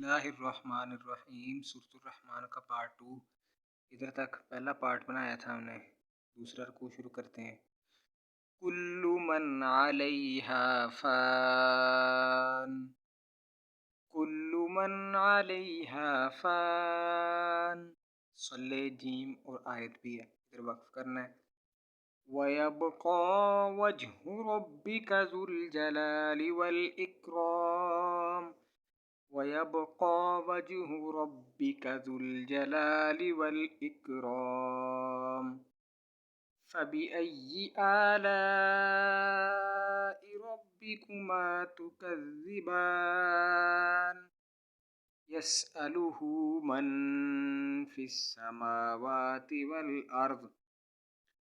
اللہ الرحمن الرحیم سورۃ الرحمن کا پارٹ 2 ادھر تک پہلا پارٹ بنایا تھا ہم نے. دوسرا رکوع شروع کرتے ہیں. کل من علیہا فان، کل من علیہا فان. صلے جیم اور آیت بھی ہے، ادھر وقف کرنا ہے. وَيَبْقَى وَجْهُ رَبِّكَ ذُو الْجَلَالِ وَالْإِكْرَامِ، وَيَبْقَى وَجْهُ رَبِّكَ ذُو الْجَلَالِ وَالْإِكْرَامِ. فَبِأَيِّ آلَاءِ رَبِّكُمَا تُكَذِّبَانِ. يَسْأَلُهُ مَن فِي السَّمَاوَاتِ وَالْأَرْضِ،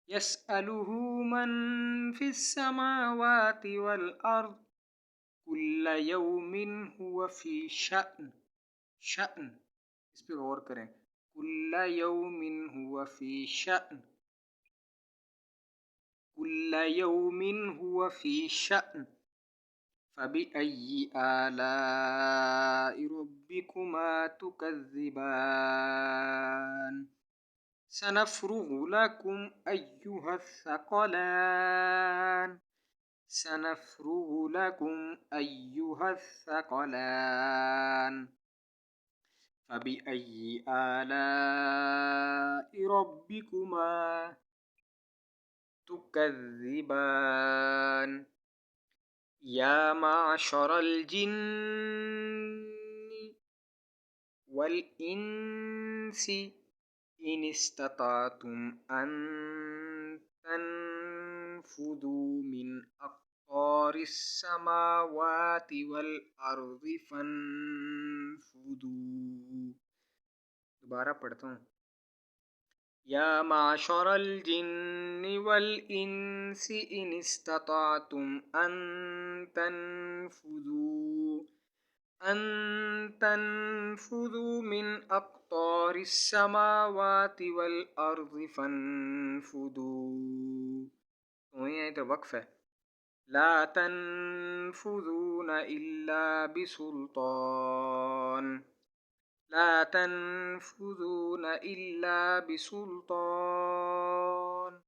يَسْأَلُهُ مَن فِي السَّمَاوَاتِ وَالْأَرْضِ كُلَّ يَوْمٍ هُوَ فِي شَأْنٍ. شأن اس پہ غور کریں. كُلَّ يَوْمٍ هُوَ فِي شَأْنٍ، كُلَّ يَوْمٍ هُوَ فِي شَأْنٍ. فَبِأَيِّ آلَاءِ رَبِّكُمَا تُكَذِّبَانِ. سَنَفْرُغُ لَكُمْ أَيُّهَ الثَّقَلَانِ، سَنَفْرُغُ لَكُمْ أَيُّهَ الثَّقَلَانِ. فَبِأَيِّ آلَاءِ رَبِّكُمَا تُكَذِّبَانِ. يَا مَعْشَرَ الْجِنِّ وَالْإِنسِ إِنِ اسْتَطَعْتُمْ أَن تَنفُذُوا مِنْ أَقْطَارِ السَّمَاوَاتِ وَالْأَرْضِ فَانفُذُوا. دوبارہ پڑھتا ہوں. یا معشر الجن والانس ان استطعتم ان تنفذوا من اقطار السماوات والارض فانفذوا. تو یہ ادھر وقف ہے. لا تنفذون الا بسلطان، لا تنفذون إلا بسلطان.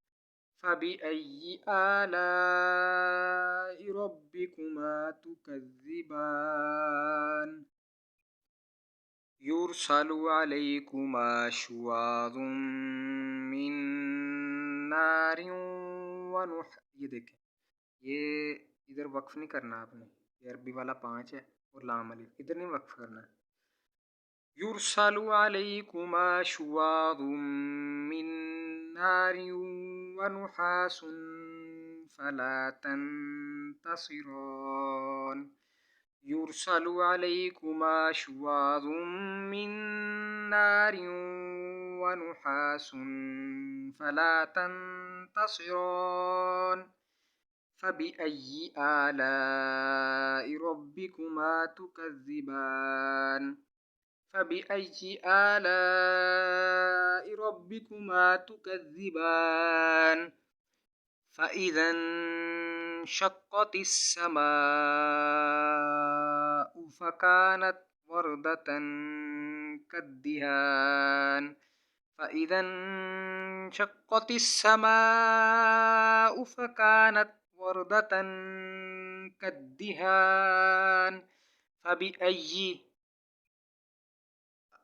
فبأي آلاء ربكما تكذبان. يرسل عليكما شواظ من نار یہ دیکھیں، یہ ادھر وقف نہیں کرنا آپ نے، یہ عربی والا 5 ہے اور لام الف، ادھر نہیں وقف کرنا ہے. يرسل عليكما شواظ من نار ونحاس فلا تنتصران. يرسل عليكما شواظ من نار ونحاس فلا تنتصران. فبأي آلاء ربكما تكذبان. فبأي آلاء ربكما تكذبان. فإذا انشقت السماء فكانت وردة كالدهان. فإذا انشقت السماء فكانت وردة كالدهان. فبأي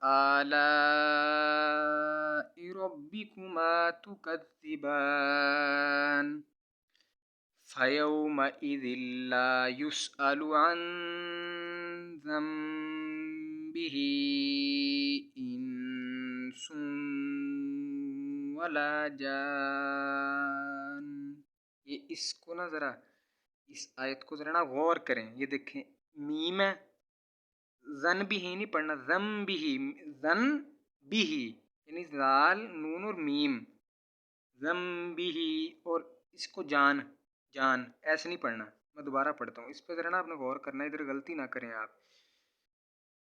آلاء ربكما تكذبان. فيومئذ لا يسأل عن ذنبه إنس ولا جان. یہ اس کو نا ذرا، اس آیت کو ذرا نا غور کریں. یہ دیکھیں میم ہے، زن بھی ہی نہیں پڑھنا، زم بھی ہی، زن بھی ہی یعنی زال نون اور میم. زم بھی ہی اور اس کو جان، جان ایسے نہیں پڑھنا. میں دوبارہ پڑھتا ہوں، اس پہ ذرا نا آپ نے غور کرنا ہے، ادھر غلطی نہ کریں آپ.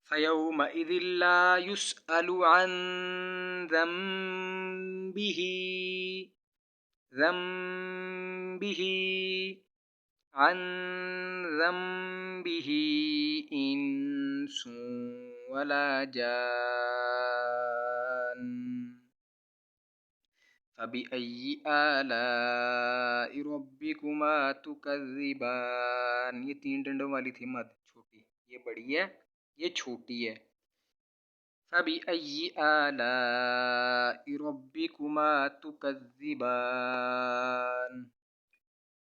فَيَوْمَئِذٍ لَا يُسْأَلُ عَن ذَنبِهِ، ذَنبِهِ عن ذنبه إنس ولا جان فبأي آلاء ربكما تكذبان. یہ 3 ڈنڈوں والی تھی مد چھوٹی، یہ بڑی ہے، یہ چھوٹی ہے. فبأي آلاء ربكما تكذبان.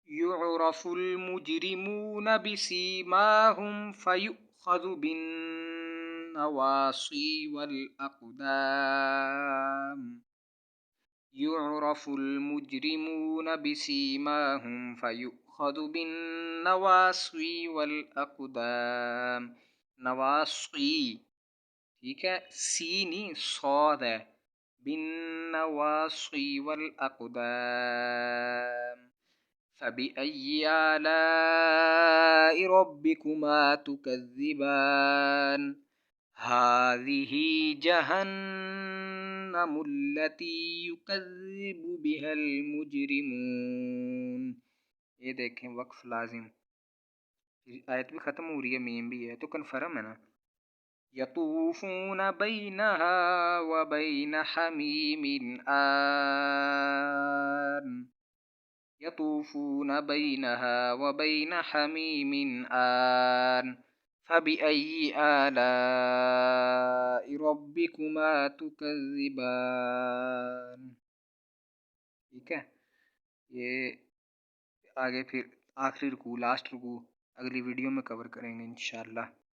يعرف المجرمون بسيماهم فيؤخذ بالنواصي والأقدام. يعرف المجرمون بسيماهم فيؤخذ بالنواصي والأقدام. نواصی ٹھیک ہے، سی نہیں صاد ہے. بالنواصی والأقدام. فبأي آلاء ربكما تكذبان. هذه جهنم التي يكذب بها المجرمون. یہ دیکھیں وقف لازم، آیت بھی ختم ہو رہی ہے، میم بھی ہے، تو کنفرم ہے نا. يطوفون بينها وبين حميم آن. يطوفون بينها وبين حميم آن. فبأي آلاء ربكما تكذبان. ٹھیک ہے، یہ آگے پھر آخری رکوع، لاسٹ رکوع اگلی ویڈیو میں کور کریں گے انشاءاللہ.